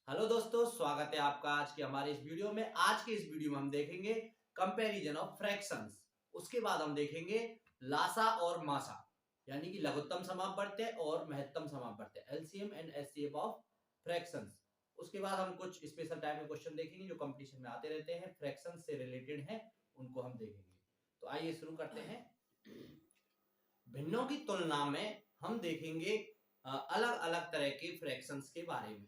Hello दोस्तों, स्वागत है आपका आज के हमारे इस वीडियो में। आज के इस वीडियो में हम देखेंगे कंपैरिजन ऑफ फ्रैक्शंस। उसके बाद हम देखेंगे लासा और मासा, यानी कि लघुत्तम समापवर्त्य और महत्तम समापवर्त्य, LCM and HCF of fractions. उसके बाद हम कुछ स्पेशल टाइप के क्वेश्चन देखेंगे जो कंपटीशन में आते रहते हैं, फ्रैक्शंस से रिलेटेड हैं, उनको हम देखेंगे। तो आइए शुरू करते हैं। भिन्नों की तुलना में हम देखेंगे अलग अलग तरह के फ्रैक्शंस के बारे में।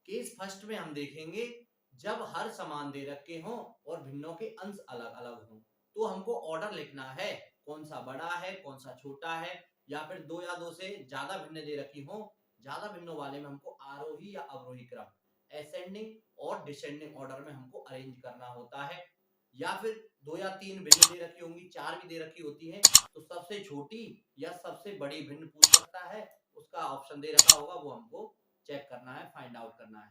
केस फर्स्ट में हम देखेंगे जब हर समान दे रखे हों और भिन्नों के अंश अलग अलग हों, तो हमको ऑर्डर लिखना है, कौन सा बड़ा है कौन सा छोटा है, या फिर दो या दो से ज्यादा भिन्न दे रखी हों। ज्यादा भिन्नों वाले में हमको आरोही या अवरोही क्रम, असेंडिंग और डिसेंडिंग ऑर्डर में हमको अरेंज करना होता है। या फिर दो या तीन भिन्न दे रखी होंगी, चार भी दे रखी होती है, तो सबसे छोटी या सबसे बड़ी भिन्न पूछ सकता है, उसका ऑप्शन दे रखा होगा, वो हमको चेक करना है, फाइंड आउट करना है।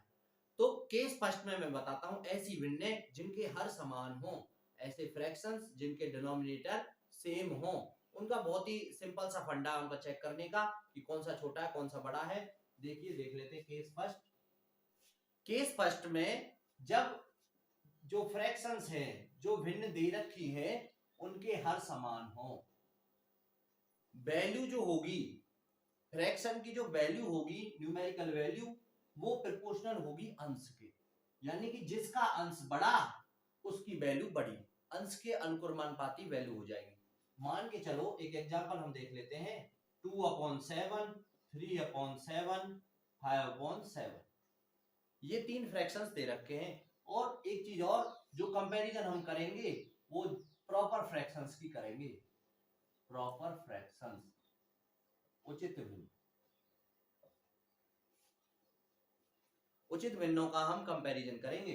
तो केस फर्स्ट में मैं बताता हूं ऐसी भिन्ने जिनके हर समान हो, ऐसे फ्रैक्शंस जिनके डिनोमिनेटर सेम हो। उनका बहुत ही सिंपल सा फंडा है उनका चेक करने का कि कौन सा छोटा है कौन सा बड़ा है। देखिए, देख लेते हैं केस फर्स्ट। केस फर्स्ट में जब जो फ्रैक्शंस हैं जो भिन्न दे रखी है उनके हर समान हो, वैल्यू जो होगी फ्रैक्शन की, जो वैल्यू होगी न्यूमेरिकल वैल्यू, वो प्रोपोर्शनल होगी अंश के, यानी कि जिसका अंश बड़ा उसकी वैल्यू बड़ी, अंश के अनुक्रमानुपाती वैल्यू हो जाएगी। मान के चलो एक एग्जांपल हम देख लेते हैं, 2/7, 3/7, 5/7, ये तीन फ्रैक्शंस दे रखे हैं। और एक चीज और, जो कंपैरिजन हम करेंगे वो प्रॉपर फ्रैक्शंस की करेंगे, प्रॉपर फ्रैक्शंस, उचित भिन्न, उचित भिन्नों का हम कंपैरिजन करेंगे।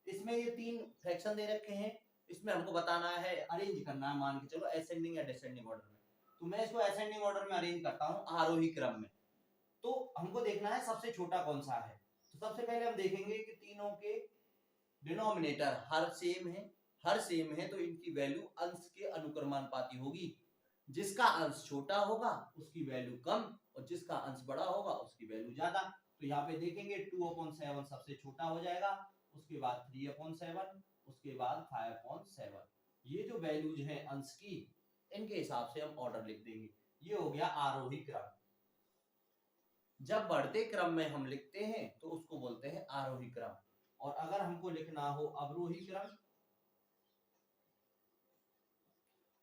इसमें ये तीन फ्रैक्शन दे रखे हैं, इसमें हमको बताना है, अरेंज करना है, मान के चलो असेंडिंग या डिसेंडिंग ऑर्डर में। तो मैं इसको असेंडिंग ऑर्डर में अरेंज करता हूं, आरोही क्रम में। तो हमको देखना है सबसे छोटा कौन सा है। तो सबसे पहले हम देखेंगे कि तीनों के डिनोमिनेटर हर सेम है, हर सेम है तो इनकी वैल्यू अंश के अनुक्रमानुपाती होगी। जिसका अंश छोटा होगा उसकी वैल्यू कम, और जिसका अंश बड़ा होगा उसकी वैल्यू ज्यादा। तो यहाँ पे देखेंगे 2/7 सबसे छोटा हो जाएगा, उसके बाद 3/7, उसके बाद 5/7। ये जो वैल्यूज हैं अंश की, इनके हिसाब से हम ऑर्डर लिख देंगे। ये हो गया आरोही क्रम। जब बढ़ते क्रम में हम लिखते हैं तो उसको बोलते हैं आरोही क्रम। और अगर हमको लिखना हो अवरोही क्रम,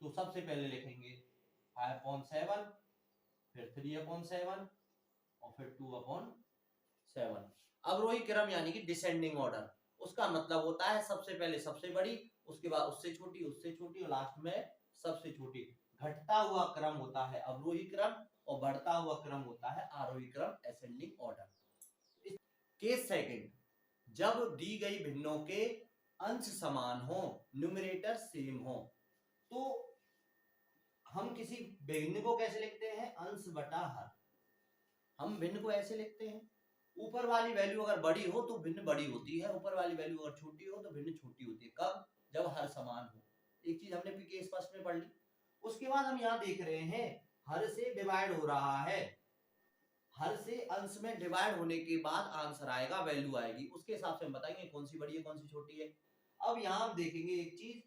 तो सबसे पहले लिखेंगे 5/7, फिर 3/7 और फिर 2/7। अवरोही क्रम यानी कि डिसेंडिंग ऑर्डर, उसका मतलब होता है सबसे पहले सबसे बड़ी, उसके बाद उससे छोटी और लास्ट में सबसे छोटी। घटता हुआ क्रम होता है अवरोही क्रम और बढ़ता हुआ क्रम होता है आरोही क्रम, असेंडिंग ऑर्डर। केस सेकंड, जब दी गई भिन्नों के अंश समान हो, न्यूमरेटर सेम हो, तो हम किसी भिन्न को कैसे लिखते हैं, अंश बटा हर। हम भिन्न को ऐसे लिखते हैं, ऊपर वाली वैल्यू अगर बड़ी हो तो भिन्न बड़ी होती है, ऊपर वाली वैल्यू अगर छोटी हो तो भिन्न छोटी होती है। कब? जब हर समान हो। एक चीज हमने केस फर्स्ट में पढ़ ली। उसके बाद हम यहाँ देख रहे हैं हर से डिवाइड हो रहा है, हर से अंश में डिवाइड होने के बाद आंसर आएगा, वैल्यू आएगी, उसके हिसाब से हम बताएंगे कौन सी बड़ी है कौन सी छोटी है। अब यहाँ हम देखेंगे एक चीज,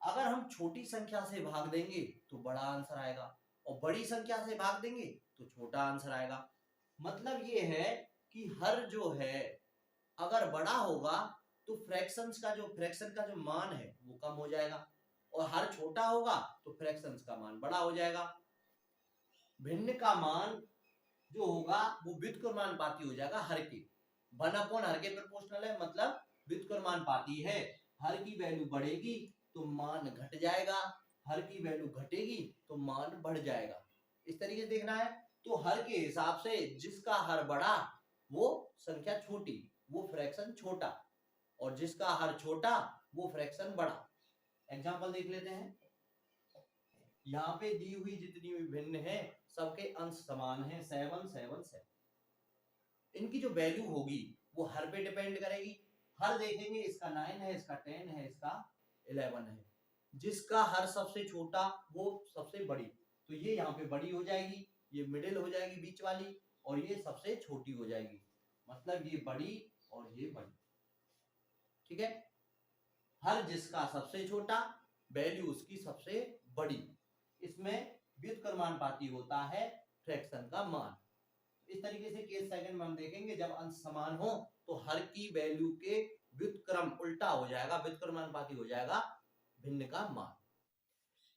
अगर हम छोटी संख्या से भाग देंगे तो बड़ा आंसर आएगा, और बड़ी संख्या से भाग देंगे तो छोटा आंसर आएगा। मतलब ये है कि हर जो है अगर बड़ा होगा तो फ्रैक्शन का जो मान है वो कम हो जाएगा, और हर छोटा होगा तो फ्रैक्शंस का मान बड़ा हो जाएगा। भिन्न का मान जो होगा वो व्युत्क्रमानुपाती हो जाएगा हर के, 1/, हर के प्रोपोर्शनल है, मतलब व्युत्क्रमानुपाती है। हर की वैल्यू बढ़ेगी तो मान घट जाएगा, हर की वैल्यू घटेगी तो मान बढ़ जाएगा। इस तरीके से देखना है। तो हर के हिसाब से जिसका हर बड़ा वो संख्या छोटी, वो फ्रैक्शन छोटा, और जिसका हर छोटा वो फ्रैक्शन बड़ा। एग्जांपल देख लेते हैं। यहाँ पे दी हुई जितनी भी भिन्न है सबके अंश समान है, 7 7 7। इनकी जो वैल्यू होगी वो हर पे डिपेंड करेगी। हर देखेंगे, इसका 9 है, इसका 10 है, इसका 11 है। जिसका हर सबसे छोटा वो सबसे बड़ी, तो ये यहाँ पे बड़ी हो जाएगी, ये मिडिल हो जाएगी बीच वाली, और ये सबसे छोटी हो जाएगी। मतलब ये बड़ी और ये बड़ी, ठीक है। हर जिसका सबसे छोटा वैल्यू उसकी सबसे बड़ी, इसमें व्युत्क्रमानुपाती होता है फ्रैक्शन का मान। इस तरीके से केस सेकंड में हम देखेंगे जब अंश समान हो तो हर की वैल्यू के व्युत्क्रम उल्टा हो जाएगा, व्युत्क्रमानुपाती हो जाएगा भिन्न का मान।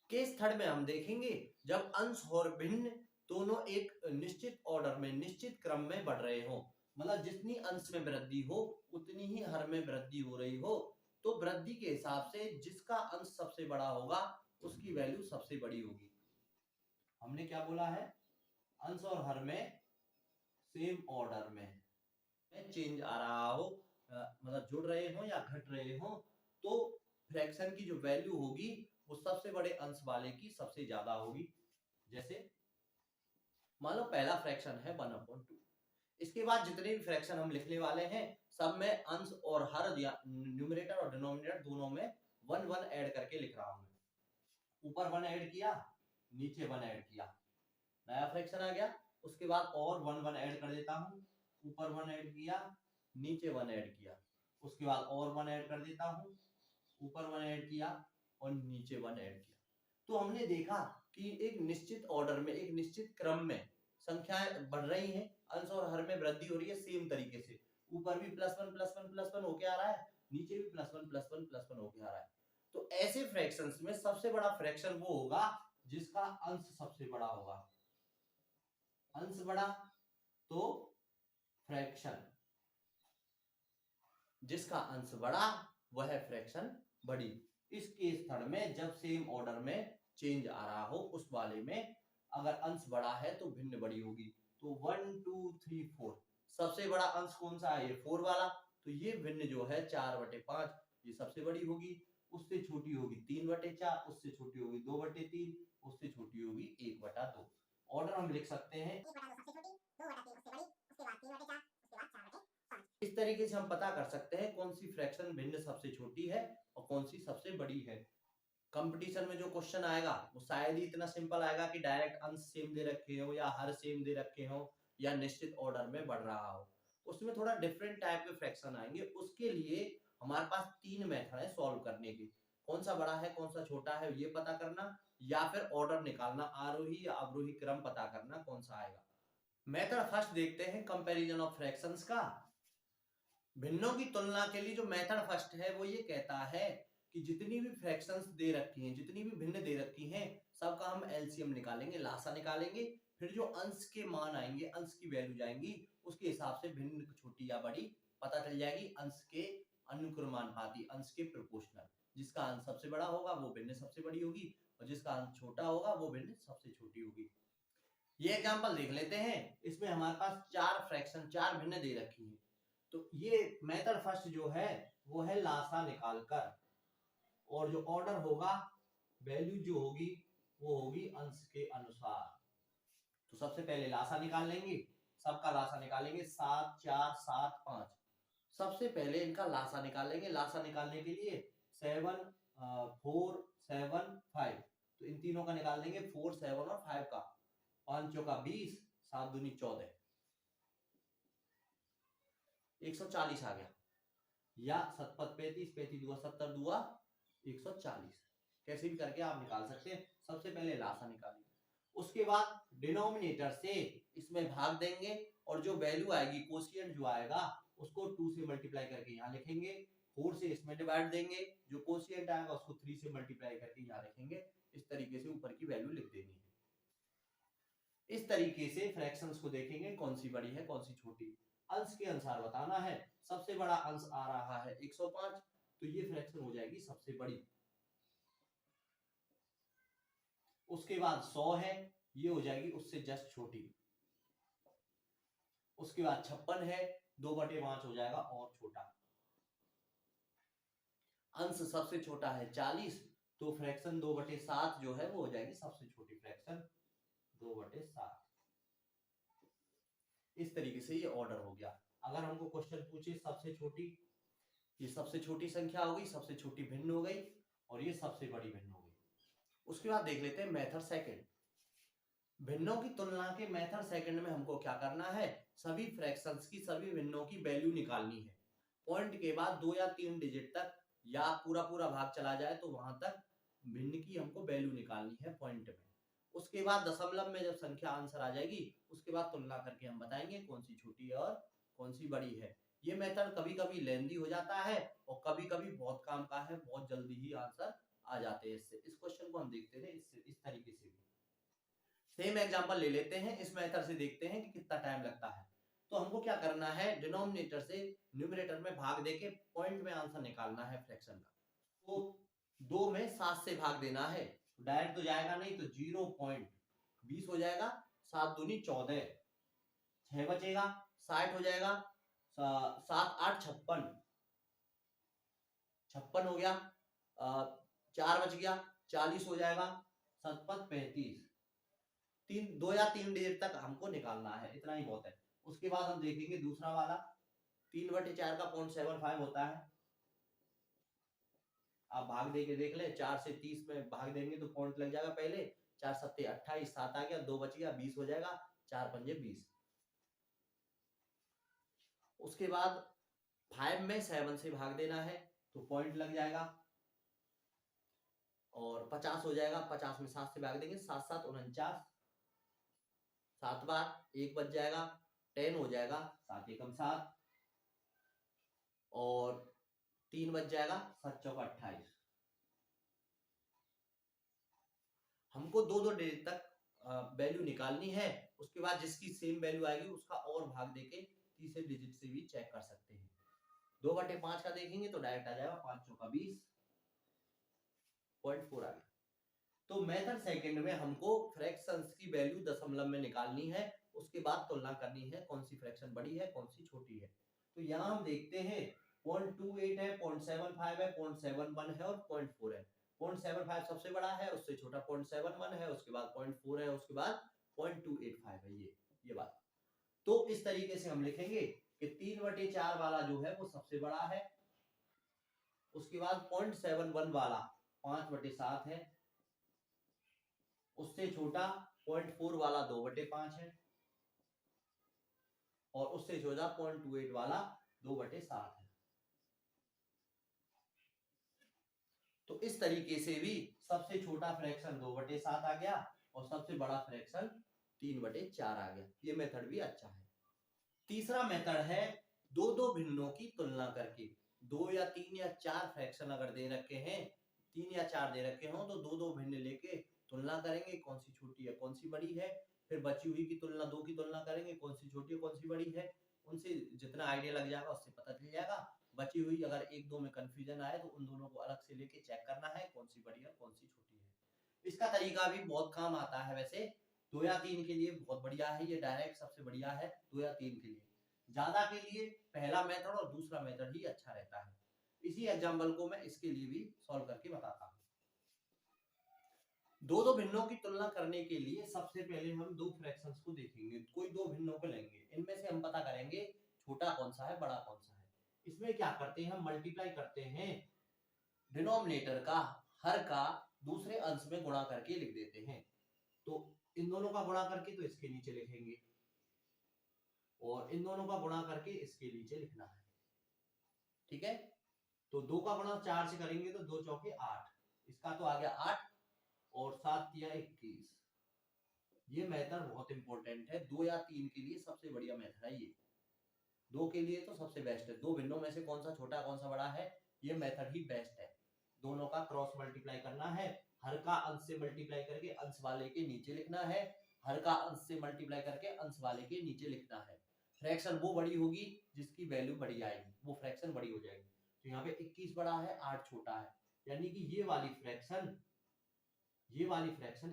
केस थर्ड में हम देखेंगे जब अंश और भिन्न दोनों एक निश्चित ऑर्डर में, निश्चित क्रम में बढ़ रहे हो, मतलब जितनी अंश में वृद्धि हो उतनी ही हर में वृद्धि हो रही हो, तो वृद्धि के हिसाब से जिसका अंश सबसे बड़ा होगा उसकी वैल्यू सबसे बड़ी होगी। हमने क्या बोला है, अंश और हर में सेम ऑर्डर में चेंज आ रहा हो, मतलब जुड़ रहे हो या घट रहे हो, तो फ्रैक्शन की जो वैल्यू होगी वो सबसे बड़े अंश वाले की सबसे ज्यादा होगी। जैसे मान लो पहला फ्रैक्शन है 1/2, इसके बाद जितने भी फ्रैक्शन हम लिखने वाले हैं सब में अंश और हर या न्यूमरेटर और डिनोमिनेटर दोनों में 1 1 ऐड करके लिख रहा हूं। ऊपर 1 ऐड किया, नीचे 1 ऐड किया, नया फ्रैक्शन आ गया। उसके बाद और 1 1 ऐड कर देता हूं, ऊपर 1 ऐड किया, नीचे 1 ऐड किया। उसके बाद और 1 ऐड कर देता हूं, ऊपर 1 ऐड किया और नीचे 1 ऐड किया। तो हमने देखा कि एक निश्चित ऑर्डर में, एक निश्चित क्रम में संख्याएं बढ़ रही हैं, अंश और हर में वृद्धि हो रही है सेम तरीके से। ऊपर भी +1 +1 +1 होके आ रहा है, नीचे भी +1 +1 +1 होके आ रहा है। तो ऐसे फ्रैक्शंस में सबसे बड़ा फ्रैक्शन वो होगा जिसका अंश सबसे बड़ा होगा। अंश बड़ा तो फ्रैक्शन, जिसका अंश बड़ा वह फ्रैक्शन बड़ी। इस केस थर्ड में जब सेम ऑर्डर में चेंज आ रहा हो उस वाले में अगर अंश बड़ा है तो भिन्न बड़ी होगी। तो 1 2 3 4 सबसे बड़ा अंश कौन सा है, ये 4 वाला, तो ये भिन्न जो है 4/5 ये सबसे बड़ी होगी। उससे छोटी होगी 3/4, उससे छोटी होगी 2/3, उससे छोटी होगी 1/2। ऑर्डर हम लिख सकते हैं 1/2 सबसे छोटी, 2/3 उससे बड़ी, उसके बाद 3/4, उसके बाद 4/5। इस तरीके से हम पता कर सकते हैं कौन सी फ्रैक्शन भिन्न सबसे छोटी है और कौन सी सबसे बड़ी है। कंपटीशन में जो क्वेश्चन आएगा वो शायद ही इतना सिंपल आएगा कि डायरेक्ट अंश सेम दे रखे हो या हर सेम दे रखे हो या निश्चित ऑर्डर में बढ़ रहा हो, उसमें थोड़ा डिफरेंट टाइप के फ्रैक्शन आएंगे। उसके लिए हमारे पास 3 मेथड है सॉल्व करने के, कौन सा बड़ा है कौन सा छोटा है ये पता करना, या फिर ऑर्डर निकालना, आरोही या अवरोही क्रम पता करना कौन सा आएगा। मेथड फर्स्ट देखते हैं कंपैरिजन ऑफ फ्रैक्शंस का। भिन्नों की तुलना के लिए जो मेथड फर्स्ट है वो ये कहता है कि जितनी भी फ्रैक्शंस दे रखी हैं, जितनी भी भिन्न दे रखी हैं, सबका हम एलसीएम निकालेंगे, लासा निकालेंगे, फिर जो अंश के मान आएंगे, अंश की वैल्यू जाएंगी, उसके हिसाब से भिन्न छोटी या बड़ी पता चल जाएगी। अंश के अनुक्रमानुपाती, अंश के प्रोपोर्शनल, जिसका अंश सबसे बड़ा होगा वो भिन्न सबसे बड़ी होगी और जिसका अंश छोटा होगा वो भिन्न सबसे छोटी होगी। ये एग्जांपल देख लेते हैं। इसमें हमारे पास 4 फ्रैक्शन, 4 भिन्न दे रखी हैं। तो ये मेथड फर्स्ट जो है वो है लासा निकालकर, और जो ऑर्डर होगा, वैल्यू जो होगी वो होगी अंश के अनुसार। तो सबसे पहले लासा निकाल लेंगे, सबका लासा निकालेंगे 7 4 7 5। सबसे पहले इनका लासा निकालेंगे। लासा निकालने के लिए 7 4 7 5, तो इन तीनों का निकाल लेंगे 4 7 और 5 का। 5 चौका 20, 7 दूनी 14, 140 आ गया, या 7 35 35 दुआ 70 दुआ 140। कैसे भी करके आप निकाल सकते हैं। सबसे पहले लासा निकालिए, उसके बाद डिनोमिनेटर से इसमें भाग देंगे और जो वैल्यू आएगी, कोशिएंट जो आएगा, उसको 2 से मल्टीप्लाई करके यहाँ लिखेंगे। 4 से इसमें डिवाइड देंगे, जो कोशिएंट आएगा उसको 3 से मल्टीप्लाई करके यहाँ लिखेंगे। इस तरीके से ऊपर की वैल्यू लिख देनी है। इस तरीके से फ्रैक्शंस को देखेंगे कौन सी बड़ी है कौन सी छोटी, अंश के अनुसार बताना है। सबसे बड़ा अंश आ रहा है 105, तो ये फ्रैक्शन हो जाएगी सबसे बड़ी। उसके बाद 100 है, ये हो जाएगी उससे जस्ट छोटी। उसके बाद 56 है, 2/5 हो जाएगा और छोटा। अंश सबसे छोटा है 40, तो फ्रैक्शन 2/7 जो है वो हो जाएगी सबसे छोटी फ्रैक्शन 2/7। इस तरीके से ये ऑर्डर हो गया। अगर हमको क्वेश्चन पूछे सबसे छोटी, ये सबसे छोटी संख्या हो गई, सबसे छोटी भिन्न हो गई, और ये सबसे बड़ी भिन्न हो गई। उसके बाद देख लेते हैं मेथड सेकंड। भिन्नों की तुलना के मेथड सेकंड में हमको क्या करना है, सभी फ्रैक्शंस की, सभी भिन्नों की वैल्यू निकालनी है। पॉइंट के बाद 2 या 3 डिजिट तक या पूरा पूरा भाग चला जाए तो वहां तक भिन्न की हमको वैल्यू निकालनी है पॉइंट में। उसके बाद दशमलव में जब संख्या आंसर आ जाएगी उसके बाद तुलना करके हम बताएंगे कौन सी छोटी है और कौन सी बड़ी है। ये मेथड कभी कभी लेंदी हो जाता है और कभी कभी बहुत काम का है, बहुत जल्दी ही आंसर आ जाते हैं इससे। इस क्वेश्चन को हम देखते थे इस तरीके से भी। सेम एग्जांपल ले लेते हैं, इस मेथड से देखते हैं कि कितना टाइम लगता है। तो हमको क्या करना है, डिनोमिनेटर से न्यूमरेटर में भाग देके पॉइंट में आंसर निकालना है फ्रैक्शन का। तो 2 में 7 से भाग देना है, डायरेक्ट तो जाएगा नहीं, तो 0.20 हो जाएगा, 7 दूनी 14, 6 बचेगा, 60 हो जाएगा, 7 8 56, 56 हो गया, 4 बच गया, 40 हो जाएगा, 7 5 35, 2 या 3 डिजिट तक हमको निकालना है, इतना ही बहुत है। उसके बाद हम देखेंगे दूसरा वाला 3/4 का 0.75 होता है। आप भाग दे के देख ले, 4 से 30 में भाग देंगे तो पॉइंट लग जाएगा पहले, 4 7 28, 7 आ गया, 2 बच गया, 20 हो जाएगा, 4 5 20। उसके बाद 5 में 7 से भाग देना है तो पॉइंट लग जाएगा और 50 हो जाएगा, 50 में 7 से भाग देंगे, 7 7 49, 7 बार 1 बच जाएगा, 10 हो जाएगा, 7 एकम 7 और 3 बच जाएगा, 7 चौका 28। हमको 2 डिजिट तक वैल्यू निकालनी है। उसके बाद जिसकी सेम वैल्यू आएगी उसका और भाग देके तीसरे डिजिट से भी चेक कर सकते हैं। 2/5 का देखेंगे तो डायरेक्ट आ जाएगा, 5 चौका 20.4 आ गया। तो मेथड सेकंड में हमको फ्रैक्शंस की वैल्यू दशमलव में निकालनी है, उसके बाद तुलना करनी है कौन सी फ्रैक्शन बड़ी है कौन सी छोटी है। तो यहाँ हम देखते हैं 0.28 है, 0.75 है, 0.71 है और 0.4 है। 0.75 सबसे बड़ा है, उससे छोटा 0.71 है, उसके बाद 0.4 है, उसके बाद 0.285 है। ये बात। तो इस तरीके से हम लिखेंगे कि 3/4 वाला जो है वो सबसे बड़ा है, उसके बाद 0.71 वाला 5/7 है, उससे छोटा 0.4 वाला 2/5 है और उससे छोटा 0.28 वाला 2/7 है। तो इस तरीके से भी सबसे छोटा फ्रैक्शन 2/7 आ गया और सबसे बड़ा फ्रैक्शन 3/4 आ गया। ये मेथड भी अच्छा है। तीसरा मेथड है दो भिन्नों की तुलना करके। 2 या 3 या 4 फ्रैक्शन अगर दे रखे हैं, 3 या 4 दे रखे हो, तो दो भिन्न लेके तुलना करेंगे कौन सी छोटी है कौन सी बड़ी है। फिर बची हुई की तुलना, 2 की तुलना करेंगे कौन सी छोटी है कौन सी बड़ी है। उनसे जितना आइडिया लग जाएगा उससे पता चल जाएगा। बची हुई अगर 1 2 में कंफ्यूजन आए तो उन दोनों को अलग से लेके चेक करना है कौन सी बड़ी है कौन सी छोटी है। इसका तरीका भी बहुत काम आता है वैसे। 2 या 3 के लिए बहुत बढ़िया है, ये डायरेक्ट सबसे बढ़िया है 2 या 3 के लिए। ज्यादा के लिए पहला मेथड और दूसरा मेथड ही अच्छा रहता है। इसी एग्जांपल को मैं इसके लिए भी सॉल्व करके बताता हूँ। दो भिन्नों की तुलना करने के लिए सबसे पहले हम 2 फ्रैक्शंस को देखेंगे, कोई 2 भिन्नों को लेंगे, इनमें से हम पता करेंगे छोटा कौन सा है बड़ा कौन सा है। इसमें क्या करते हैं, हम मल्टीप्लाई करते हैं, डिनोमिनेटर का हर का दूसरे अंश में गुणा करके लिख देते हैं। तो इन दोनों का गुणा करके तो इसके नीचे लिखेंगे और इन दोनों का गुणा करके इसके नीचे लिखना है। ठीक है, तो 2 का गुणा 4 से करेंगे तो 2 चौके 8, इसका तो आ गया 8 और 7 तिया 21। ये मेथड बहुत इंपॉर्टेंट है, 2 या 3 के लिए सबसे बढ़िया मेथड है ये। 2 के लिए तो सबसे बेस्ट है। 2 भिन्नों में से कौन सा छोटा कौन सा बड़ा है, ये मेथड ही बेस्ट है। दोनों का क्रॉस मल्टीप्लाई करना है, हर का अंश से मल्टीप्लाई करके अंश वाले के नीचे लिखना है, हर का अंश से मल्टीप्लाई करके अंश वाले के नीचे लिखना है। फ्रैक्शन वो बड़ी होगी जिसकी वैल्यू बड़ी आएगी, वो फ्रैक्शन बड़ी हो जाएगी। तो यहाँ पे 21 बड़ा है 8 छोटा है, यानी कि ये वाली फ्रैक्शन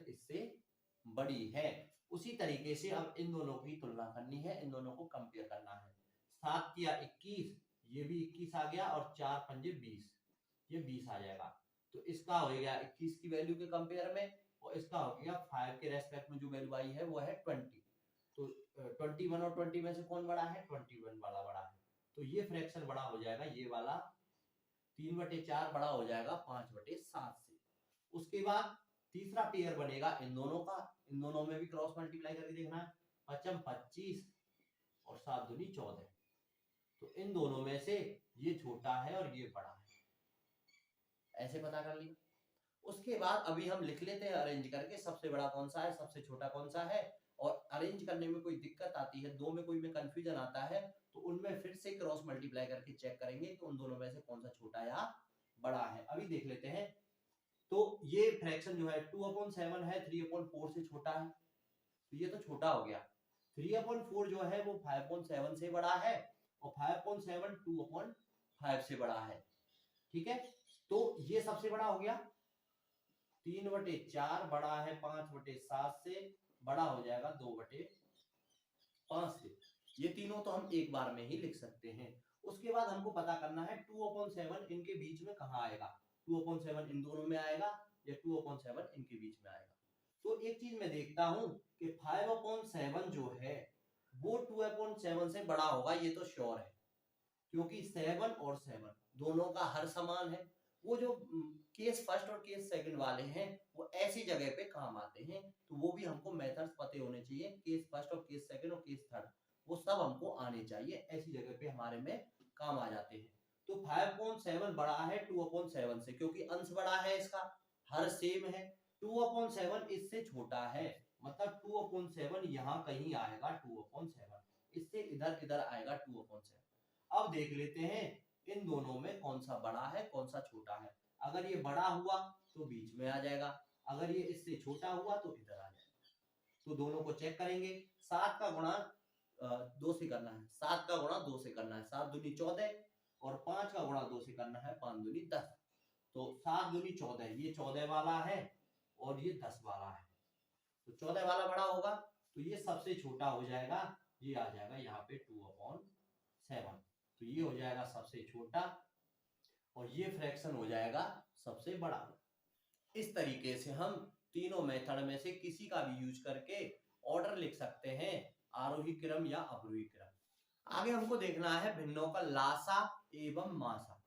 इससे बड़ी है। उसी तरीके से अब इन दोनों की तुलना करनी है, इन दोनों को कंपेयर करना है। 7 तिया 21, ये भी 21 आ गया और 4 पंजे 20, ये 20 आ जाएगा। तो इसका हो गया 21 की वैल्यू के कंपेयर में और इसका हो गया 5 के रेस्पेक्ट में जो वैल्यू आई है वो है 20। तो 21 और 20 में से कौन बड़ा है, 21 वाला बड़ा है। तो ये फ्रैक्शन बड़ा हो जाएगा, ये वाला 3/4 बड़ा हो जाएगा 5/7 से। उसके बाद तीसरा पेयर बनेगा इन दोनों का, इन दोनों में भी क्रॉस मल्टीप्लाई करके देखना है। 5 25 और 7 दूनी 14। तो इन दोनों में से ये छोटा है और ये बड़ा है, ऐसे पता कर लिया। उसके बाद अभी हम लिख लेते हैं अरेंज करके, सबसे बड़ा कौन सा है, सबसे छोटा कौन सा है। और अरेंज करने में कोई दिक्कत आती है, दो में कोई में कंफ्यूजन आता है, तो उनमें फिर से क्रॉस मल्टीप्लाई करके चेक करेंगे कि उन दोनों में से कौन सा छोटा या बड़ा है। अभी देख लेते हैं। तो ये फ्रैक्शन जो है 2/7 है, 3/4 से छोटा है, तो ये तो छोटा हो गया। 3/4 जो है वो 5/7 से बड़ा है, और 5/7 2/5 से बड़ा है। ठीक है, तो ये सबसे बड़ा हो गया। 3/4 बड़ा है 5/7 से, बड़ा हो जाएगा 2/5 से। ये तीनों तो हम एक बार में ही लिख सकते हैं। उसके बाद हमको पता करना है 2/7 इनके बीच में कहाँ आएगा। 2/7 इन दोनों में आएगा या 2/7 इनके बीच में आएगा। तो एक चीज मैं देखता हूं कि 5/7 जो है वो 2/7 से बड़ा होगा, ये तो श्योर है, क्योंकि 7 और 7 दोनों का हर समान है। वो जो केस फर्स्ट और केस सेकंड वाले हैं वो ऐसी जगह पे काम आते हैं, तो वो भी हमको मेथड्स पते होने चाहिए। केस फर्स्ट और केस सेकंड और केस थर्ड वो सब हमको आने चाहिए, ऐसी जगह पे हमारे में काम आ जाते हैं। तो 5/7 बड़ा है 2/7 से, क्योंकि अंश बड़ा है, इसका हर सेम है। 2/7 इससे छोटा है, मतलब 2/7 यहाँ कहीं आएगा 2/7, इससे इधर इधर आएगा 2/7। अब देख लेते हैं इन दोनों में कौन सा बड़ा है कौन सा छोटा है। अगर ये बड़ा हुआ तो बीच में आ जाएगा, अगर ये इससे छोटा हुआ तो इधर आ जाएगा। तो दोनों को चेक करेंगे। 7 का गुणा 2 से करना है, 7 का गुणा 2 से करना है, 7 दूनी 14, और 5 का गुणा 2 से करना है, 5 दूनी 10। तो 7 दूनी 14, ये 14 वाला है और ये 10 वाला है, तो 14 वाला बड़ा होगा, तो ये सबसे छोटा हो जाएगा। ये आ जाएगा यहाँ पे 2/7, तो ये हो जाएगा सबसे छोटा और ये फ्रैक्शन हो जाएगा सबसे बड़ा। इस तरीके से हम तीनों मेथड में से किसी का भी यूज करके ऑर्डर लिख सकते हैं, आरोही क्रम या अवरोही क्रम। आगे हमको देखना है भिन्नों का लासा एवं मासा।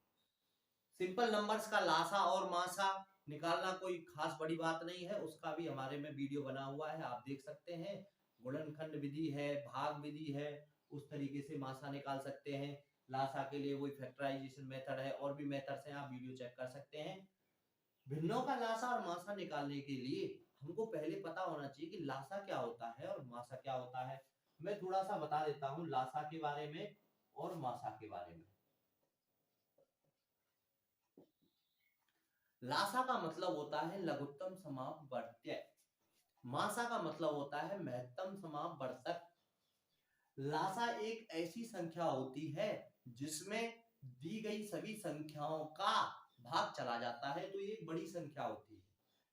सिंपल नंबर्स का लासा और मासा निकालना कोई खास बड़ी बात नहीं है, उसका भी हमारे में वीडियो बना हुआ है, आप देख सकते हैं। गुणनखंड विधि है, भाग विधि है, उस तरीके से मासा निकाल सकते हैं। लासा के लिए वही फैक्टराइजेशन मेथड है, और भी मेथड्स हैं, आप वीडियो चेक कर सकते हैं। भिन्नों का लासा और मासा निकालने के लिए हमको पहले पता होना चाहिए कि लासा क्या होता है और मासा क्या होता है। मैं थोड़ा सा बता देता हूँ लासा के बारे में और मासा के बारे में। लासा का मतलब होता है लघुत्तम समापवर्त्य, मासा का मतलब होता है महत्तम समापवर्तक। लासा एक ऐसी संख्या होती है जिसमें दी गई सभी संख्याओं का भाग चला जाता है, तो ये एक बड़ी संख्या होती है।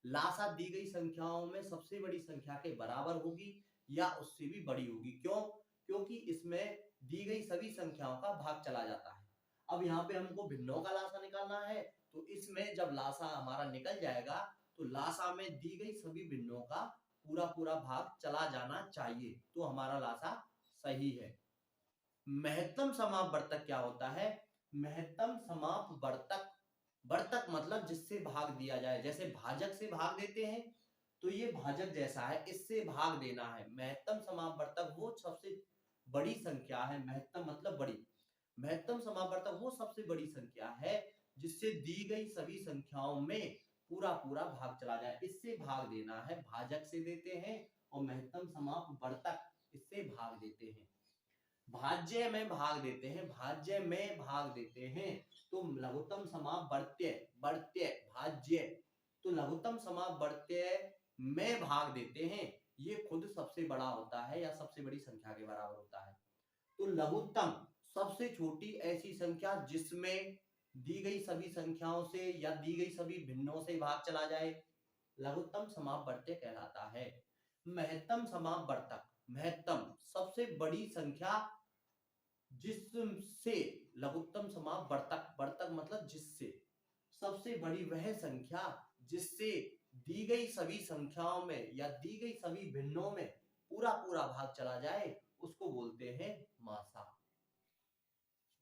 लासा दी गई संख्याओं में सबसे बड़ी संख्या के बराबर होगी या उससे भी बड़ी होगी। क्यों? क्योंकि इसमें दी गई सभी संख्याओं का भाग चला जाता है। अब यहाँ पे हमको भिन्नों का लासा निकालना है, तो इसमें जब लासा हमारा निकल जाएगा तो लासा में दी गई सभी भिन्नों का पूरा पूरा भाग चला जाना चाहिए, तो हमारा लासा सही है। महत्तम समापवर्तक क्या होता है? महत्तम समापवर्तक, वर्तक मतलब जिससे भाग दिया जाए, जैसे भाजक से भाग देते हैं तो ये भाजक जैसा है, इससे भाग देना है। महत्तम समापवर्तक वो सबसे बड़ी संख्या है, महत्तम मतलब बड़ी, महत्तम समापवर्तक वो सबसे बड़ी संख्या है जिससे दी गई सभी संख्याओं में पूरा पूरा भाग चला जाए, इससे भाग देना है। भाजक से देते हैं और महत्तम समापवर्तक इससे भाग देते हैं। भाज्य में भाग देते हैं, भाज्य में भाग देते हैं, तो लघुत्तम समापवर्त्य, वर्त्य भाज्य, तो लघुत्तम समापवर्त्य में भाग देते हैं, ये खुद सबसे बड़ा होता है या सबसे बड़ी संख्या के बराबर होता है। तो लघुत्तम सबसे छोटी ऐसी संख्या जिसमें दी गई सभी संख्याओं से या दी गई सभी भिन्नों से भाग चला जाए, लघुत्तम समापवर्त्य कहलाता है। महत्तम समापवर्तक, महत्तम सबसे बड़ी संख्या जिससे लघुत्तम समापवर्तक, वर्तक मतलब जिससे, सबसे बड़ी वह संख्या जिससे दी गई सभी संख्याओं में या दी गई सभी भिन्नों में पूरा पूरा भाग चला जाए, उसको बोलते हैं मासा।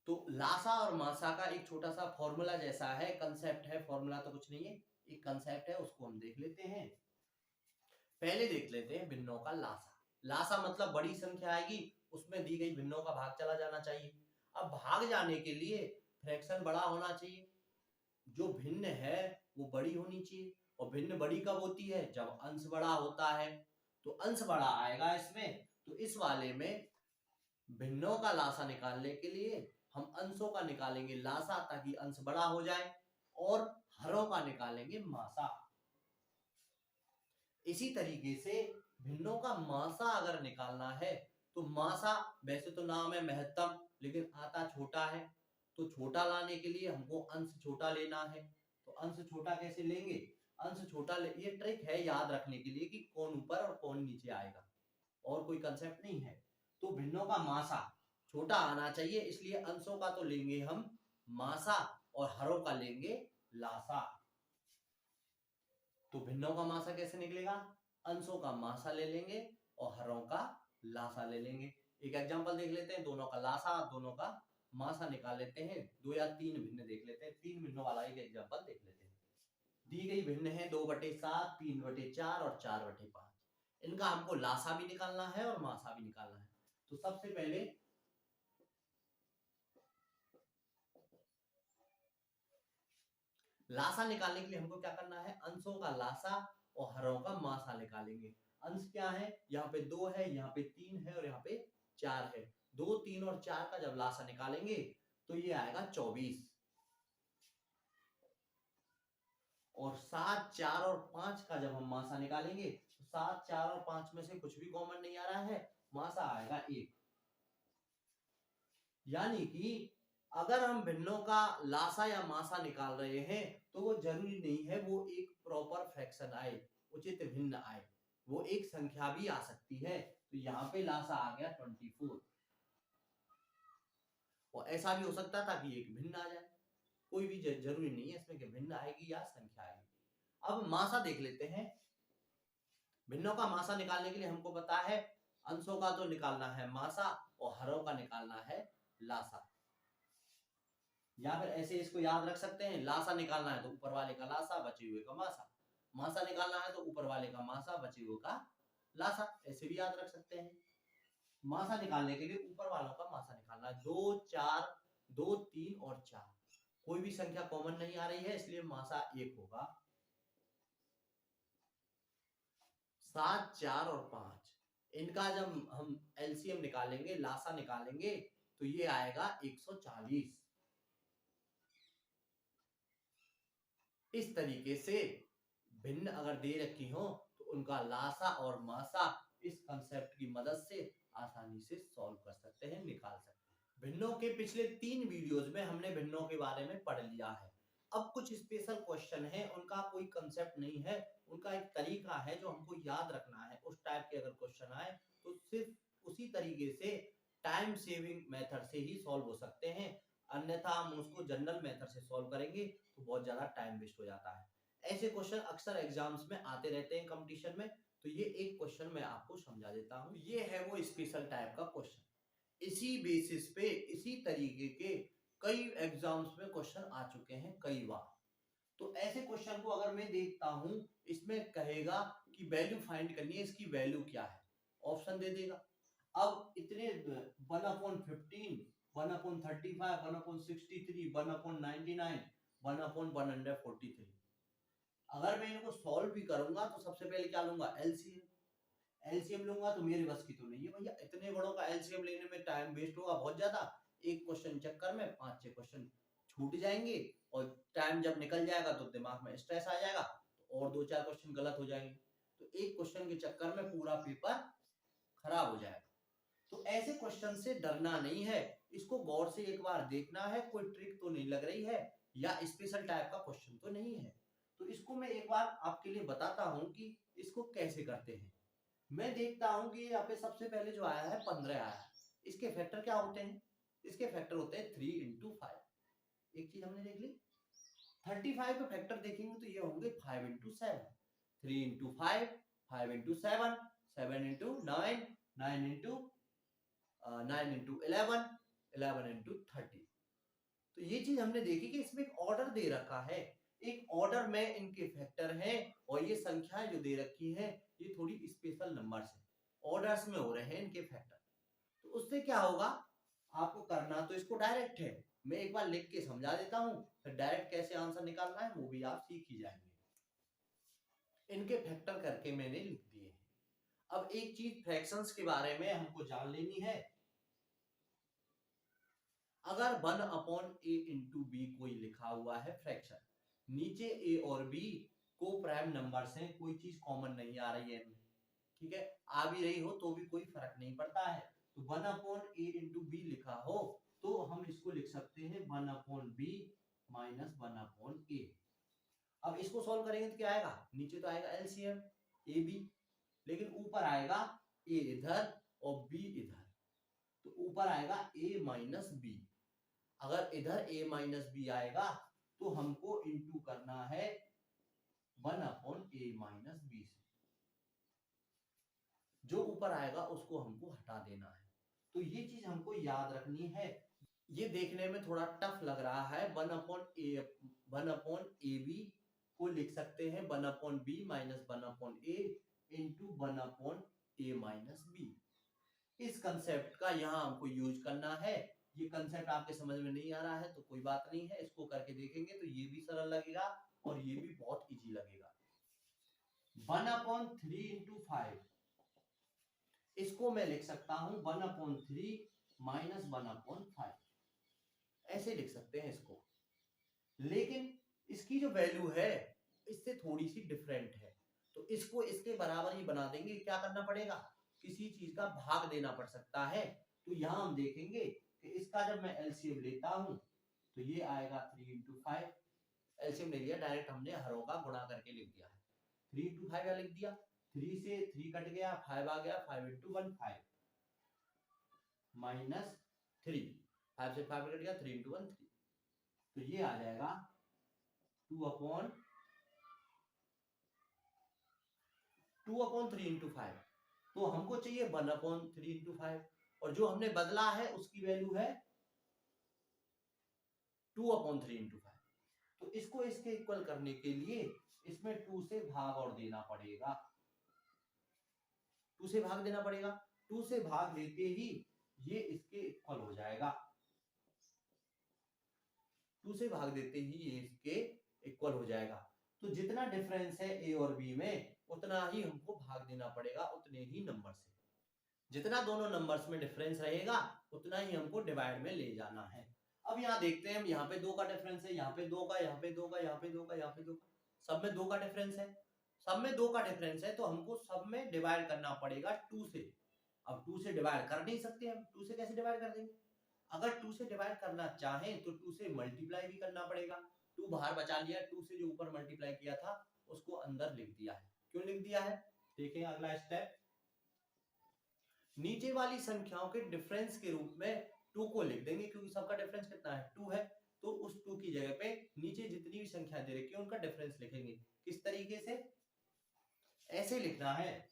तो लासा और मासा का एक छोटा सा फॉर्मूला जैसा है, कंसेप्ट है, फॉर्मूला तो कुछ नहीं है, एक कंसेप्ट है, उसको हम देख लेते हैं। पहले देख लेते हैं भिन्नों का लासा। लासा मतलब बड़ी संख्या आएगी, उसमें दी गई भिन्नों का भाग चला जाना चाहिए। अब भाग जाने के लिए फ्रैक्शन बड़ा होना चाहिए, जो भिन्न है वो बड़ी होनी चाहिए, और भिन्न बड़ी कब होती है, जब अंश बड़ा होता है, तो अंश बड़ा आएगा इसमें। तो इस वाले में भिन्नों का लासा निकालने के लिए हम अंशों का निकालेंगे लासा, ताकि अंश बड़ा हो जाए, और हरों का निकालेंगे मासा। इसी तरीके से भिन्नों का मासा अगर निकालना है तो मासा, वैसे तो नाम है महत्तम लेकिन आता छोटा है, तो छोटा लाने के लिए हमको अंश छोटा लेना है। तो अंश छोटा कैसे लेंगे, अंश छोटा ये ट्रिक है याद रखने के लिए कि कौन ऊपर और कौन नीचे आएगा, और कोई कंसेप्ट नहीं है। तो भिन्नों का मासा छोटा आना चाहिए, इसलिए अंशों का तो लेंगे हम मासा और हरों का लेंगे लासा। तो भिन्नों का मासा कैसे निकलेगा, अंशों का मासा ले लेंगे और हरों का लासा ले लेंगे। एक एग्जांपल देख लेते हैं, दोनों का लासा दोनों का मासा निकाल लेते हैं। 2 या 3 भिन्न देख लेते हैं, 3 भिन्नों वाला एक एग्जांपल देख लेते हैं। दी गई भिन्न है 2/7, 3/4 और 4/5। इनका हमको लासा भी निकालना है और मासा भी निकालना है। तो सबसे पहले लासा निकालने के लिए हमको क्या करना है, अंशों का लासा और हरों का मासा निकालेंगे। अंश क्या है, यहाँ पे 2 है, यहाँ पे 3 है और यहाँ पे 4 है। 2, 3 और 4 का जब लासा निकालेंगे तो ये आएगा 24, और 7, 4 और 5 का जब हम मासा निकालेंगे तो 7, 4 और 5 में से कुछ भी कॉमन नहीं आ रहा है, मासा आएगा 1। यानी कि अगर हम भिन्नों का लासा या मासा निकाल रहे हैं तो वो जरूरी नहीं है वो एक प्रॉपर फ्रैक्शन आए, उचित भिन्न आए, वो एक संख्या भी आ सकती है। तो यहाँ पे लासा आ गया 24, और ऐसा भी हो सकता था कि एक भिन्न आ जाए, कोई भी जरूरी नहीं है इसमें कि भिन्न आएगी या संख्या आएगी। अब मासा देख लेते हैं। भिन्नों का मासा निकालने के लिए हमको पता है अंशों का तो निकालना है मासा और हरों का निकालना है लासा, या फिर ऐसे इसको याद रख सकते हैं, लासा निकालना है तो ऊपर वाले का लासा बचे हुए का मासा, मासा निकालना है तो ऊपर वाले का मासा बचे हुए का लासा, ऐसे भी याद रख सकते हैं। मासा निकालने के लिए ऊपर वालों का मासा निकालना है। 2, 4, 2, 3 और 4, कोई भी संख्या कॉमन नहीं आ रही है, इसलिए मासा 1 होगा। 7, 4 और 5, इनका जब हम एलसीएम निकालेंगे, लासा निकालेंगे, तो ये आएगा 140। इस तरीके से भिन्न अगर दे रखी हो तो उनका लासा और मासा इस कंसेप्ट की मदद से आसानी से सॉल्व कर सकते हैं, निकाल सकते हैं। भिन्नों के पिछले 3 वीडियोस में हमने भिन्नों के बारे में पढ़ लिया है। अब कुछ स्पेशल क्वेश्चन है, उनका कोई कंसेप्ट नहीं है, उनका एक तरीका है जो हमको याद रखना है। उस टाइप के अगर क्वेश्चन आए तो सिर्फ उसी तरीके से टाइम सेविंग मेथड से ही सॉल्व हो सकते हैं, अन्यथा हम उसको जनरल मेथड से सॉल्व करेंगे तो बहुत ज्यादा टाइम वेस्ट हो जाता है। ऐसे क्वेश्चन अक्सर एग्जाम्स में आते रहते हैं कंपटीशन में, तो ये एक क्वेश्चन मैं आपको समझा देता हूं। ये है वो स्पेशल टाइप का क्वेश्चन, इसी बेसिस पे इसी तरीके के कई एग्जाम्स में क्वेश्चन आ चुके हैं कई बार। तो ऐसे क्वेश्चन को अगर मैं देखता हूं, इसमें कहेगा कि वैल्यू फाइंड करनी है, इसकी वैल्यू क्या है, ऑप्शन दे देगा। अब इतने 1/15, 1/35, 1/63, 1/99, 1/143, अगर मैं इनको सॉल्व भी करूंगा तो सबसे पहले क्या लूंगा, एलसीएम। एलसीएम लूंगा तो मेरे बस की तो नहीं है भैया, इतने बड़ों का एलसीएम लेने में टाइम वेस्ट होगा बहुत ज्यादा। एक क्वेश्चन चक्कर में 5-6 क्वेश्चन छूट जाएंगे, और टाइम जब निकल जाएगा तो दिमाग में स्ट्रेस आ जाएगा, तो और 2-4 क्वेश्चन गलत हो जाएंगे, तो एक क्वेश्चन के चक्कर में पूरा पेपर खराब हो जाएगा। तो ऐसे क्वेश्चन से डरना नहीं है, इसको गौर से एक बार देखना है, कोई ट्रिक तो नहीं लग रही है या स्पेशल टाइप का क्वेश्चन तो नहीं है। तो इसको मैं एक बार आपके लिए बताता हूं कि इसको कैसे करते हैं। मैं देखता हूं कि यहाँ पे सबसे पहले जो आया है 15 आया है, इसके फैक्टर क्या होते हैं, इसके फैक्टर होते हैं 3 into 5। एक चीज हमने देख ली, 35 के फैक्टर देखेंगे तो ये होंगे 5 into 7, 3 into 5, 5 into 7, 7 into 9, 9 into 9 into 11, 11 into 30। तो ये चीज हमने देखी कि इसमें एक ऑर्डर दे रखा है, एक ऑर्डर में इनके फैक्टर हैं, और ये संख्याएं जो दे रखी हैं ये थोड़ी स्पेशल नंबर्स हैं, ऑर्डर्स में हो रहे हैं इनके फैक्टर। तो उससे क्या होगा, आपको करना तो इसको डायरेक्ट है, मैं एक बार लिख के समझा देता हूँ, फिर डायरेक्ट कैसे आंसर निकालना है वो भी आप सीख ही जाएंगे। इनके फैक्टर करके मैंने लिख दिए हैं। अब एक चीज फ्रैक्शंस के बारे में हमको जान लेनी है। अगर 1/a इंटू बी कोई लिखा हुआ है फ्रैक्शन, नीचे a और b को प्राइम नंबर्स हैं, कोई चीज कॉमन नहीं आ रही है इनमें, ठीक है, आ भी रही हो तो भी कोई फर्क नहीं पड़ता है। तो 1/a इंटू बी लिखा हो तो हम इसको लिख सकते हैं 1/b माइनस 1/a। अब इसको सॉल्व करेंगे तो क्या आएगा, नीचे तो आएगा एलसीएम ए बी, लेकिन ऊपर आएगा a इधर और b इधर, तो ऊपर आएगा a माइनस बी। अगर इधर a माइनस बी आएगा तो हमको इंटू करना है 1/a माइनस बी से, जो ऊपर आएगा उसको हमको हटा देना है। तो ये चीज हमको याद रखनी है। ये देखने में थोड़ा टफ लग रहा है, 1/ab को लिख सकते हैं 1/b minus 1/a into 1/a minus b। इस कंसेप्ट का यहाँ हमको यूज करना है। ये कंसेप्ट आपके समझ में नहीं आ रहा है तो कोई बात नहीं है, इसको करके देखेंगे तो ये भी सरल लगेगा और ये भी बहुत इजी लगेगा। 1/3 इंटू 5, इसको मैं लिख सकता हूं 1/3 माइनस 1/5, ऐसे लिख सकते हैं इसको। लेकिन इसकी जो वैल्यू है इससे थोड़ी सी डिफरेंट है, तो इसको इसके बराबर ही बना देंगे। क्या करना पड़ेगा, किसी चीज का भाग देना पड़ सकता है। तो यहां हम देखेंगे कि इसका जब मैं एलसीएम लेता हूं तो ये आएगा 3 इंटू 5, एलसीएम ले लिया, डायरेक्ट हमने हरों का गुणा करके लिख दिया है। 3 इंटू 5 लिख दिया, 3 से 3 कट गया, 5 आ गया, 5 इंटू 1 5 माइनस 3, 5 से 5 कट गया, 3 इंटू 1 3, तो ये आ जाएगा 2/3 इंटू 5। तो हमको चाहिए 1/3 इंटू 5 और जो हमने बदला है उसकी वैल्यू है 2/3 इंटू 5। तो इसको इसके इक्वल करने के लिए इसमें 2 से भाग और देना पड़ेगा, 2 से भाग देना पड़ेगा। 2 से भाग देते ही ये इसके इक्वल हो जाएगा, 2 से भाग देते ही ये इसके इक्वल हो जाएगा। तो जितना डिफरेंस है ए और बी में उतना ही हमको भाग देना पड़ेगा, उतने ही नंबर से। जितना दोनों नंबर्स में डिफरेंस रहेगा उतना ही हमको डिवाइड में ले जाना है। अब यहाँ देखते हैं, हम यहाँ पे 2 का डिफरेंस है, यहाँ पे 2 का, यहाँ पे 2 का, यहाँ पे 2 का, यहाँ पे 2 का, सब में 2 का डिफरेंस है। सब में 2 का डिफरेंस है तो हमको सब में डिवाइड करना पड़ेगा 2 से। अब 2 से डिवाइड कर नहीं सकते हम, 2 से कैसे डिवाइड कर देंगे। अगर 2 से डिवाइड करना चाहें तो 2 से मल्टीप्लाई भी करना पड़ेगा। 2 बाहर बचा लिया, 2 से जो ऊपर मल्टीप्लाई किया था उसको अंदर लिख दिया है। क्यों लिख दिया है, देखें अगला स्टेप। नीचे वाली संख्याओं के डिफरेंस के रूप में 2 को लिख देंगे, क्योंकि सबका डिफरेंस कितना है 2 है। तो उस 2 की जगह पे नीचे जितनी भी संख्या दे रखी है उनका डिफरेंस लिखेंगे। किस तरीके से, ऐसे लिखना है।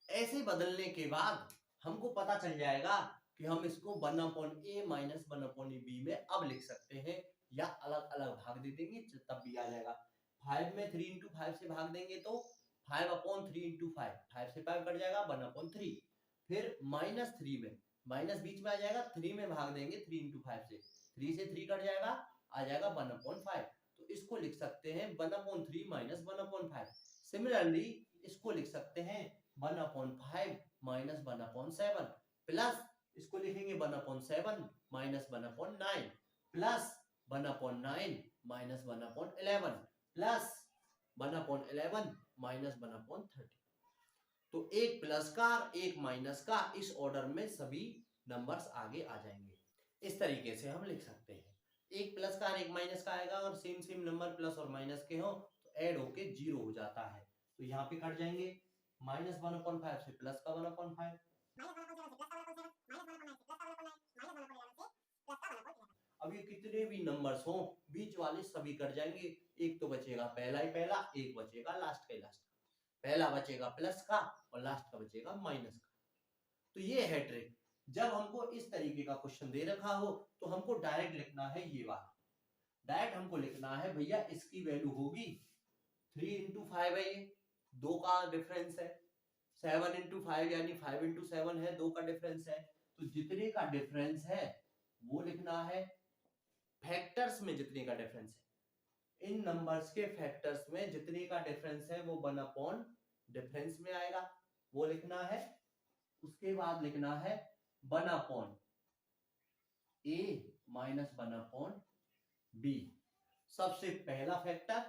ऐसे बदलने के बाद हमको पता चल जाएगा कि हम इसको 1/a माइनस 1/b में अब लिख सकते हैं, या अलग अलग भाग दे देंगे तब भी आ जाएगा। 5 में 3 इंटू 5 से भाग देंगे तो 5/3 इंटू 5, 5 से 5 कट जाएगा 1/3। फिर -3 में माइनस बीच में आ जाएगा, 3 में भाग देंगे 3 इंटू 5 से, 3 से 3 कट जाएगा, आ जाएगा 1/5। तो इसको लिख सकते हैं 1/3 माइनस 1/5। सिमिलरली इसको लिख सकते हैं 1/5 माइनस 1/7, प्लस इसको लिखेंगे 1/7 minus 1/9, plus 1/9 minus 1/11, plus 1/11 minus 1/30। तो एक प्लस का एक माइनस का, इस ऑर्डर में सभी नंबर्स आगे आ जाएंगे। इस तरीके से हम लिख सकते हैं। एक प्लस का और एक माइनस का आएगा और सेम सेम नंबर प्लस और माइनस के हो तो ऐड होके 0 हो जाता है, तो यहाँ पे कट जाएंगे। -1/5 से प्लस का 1/5, अब ये कितने भी नंबर्स हो बीच वाले सभी कट जाएंगे। एक तो बचेगा पहला ही पहला, एक बचेगा लास्ट का ही लास्ट। पहला बचेगा प्लस का और लास्ट का बचेगा माइनस का। तो ये है ट्रिक। जब हमको इस तरीके का क्वेश्चन दे रखा हो तो हमको डायरेक्ट लिखना है, ये वाला डायरेक्ट हमको लिखना है भैया इसकी वैल्यू होगी 3 इंटू 5 है, ये 2 का डिफरेंस है, 7 इंटू 5 यानी 5 इंटू 7 है, 2 का डिफरेंस है। तो जितने का डिफरेंस है वो लिखना है, फैक्टर्स में जितने का डिफरेंस है, इन नंबर्स के फैक्टर्स में जितने का डिफरेंस है वो 1 अपॉन डिफरेंस में आएगा, वो लिखना है। उसके बाद लिखना है 1 अपॉन ए माइनस 1 अपॉन बी। सबसे पहला फैक्टर,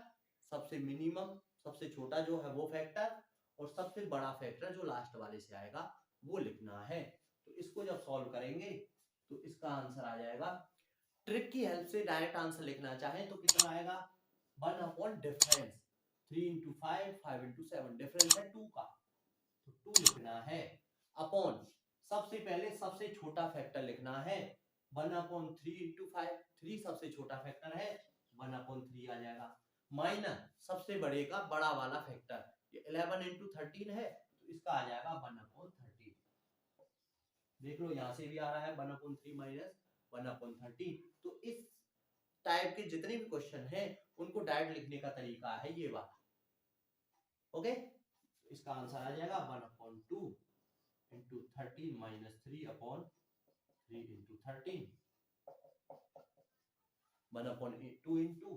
सबसे मिनिमम, सबसे छोटा जो है वो फैक्टर, और सबसे बड़ा फैक्टर जो लास्ट वाले से आएगा वो लिखना है। तो इसको जब सॉल्व करेंगे तो इसका आंसर आ जाएगा। ट्रिक की हेल्प से डायरेक्ट आंसर लिखना चाहें तो कितना आएगा, 1 upon difference, 3 into 5, 5 into 7, difference है 2 का, तो 2 लिखना है, अपॉन सबसे पहले सबसे छोटा फैक्टर लिखना है 1 अपॉन 3 इंटू 5, 3 सबसे छोटा फैक्टर है, 1 अपॉन 3 आ जाएगा, माइनस सबसे बड़े का बड़ा वाला फैक्टर, ये 11 इंटू 13 है, तो इसका आ जाएगा 1 अपॉन 13। देख लो यहाँ से भी आ रहा है 1 अपॉन 3 माइनस 1 अपॉन 13। तो इस टाइप के जितने भी क्वेश्चन हैं उनको डायरेक्ट लिखने का तरीका है ये वाला। ओके, इसका आंसर आ जाएगा 1 upon 2 into 13 minus 3 upon 3 into 13, 1 upon 2 into,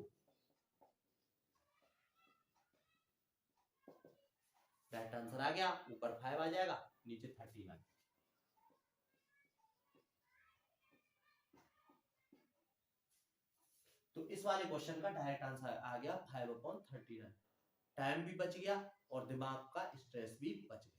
direct answer आ गया, ऊपर 5 आ जाएगा, नीचे 13 आ जाएगा। तो इस वाले क्वेश्चन का डायरेक्ट आंसर आ गया 5 अपॉन 13। टाइम भी बच गया और दिमाग का स्ट्रेस भी बच गया।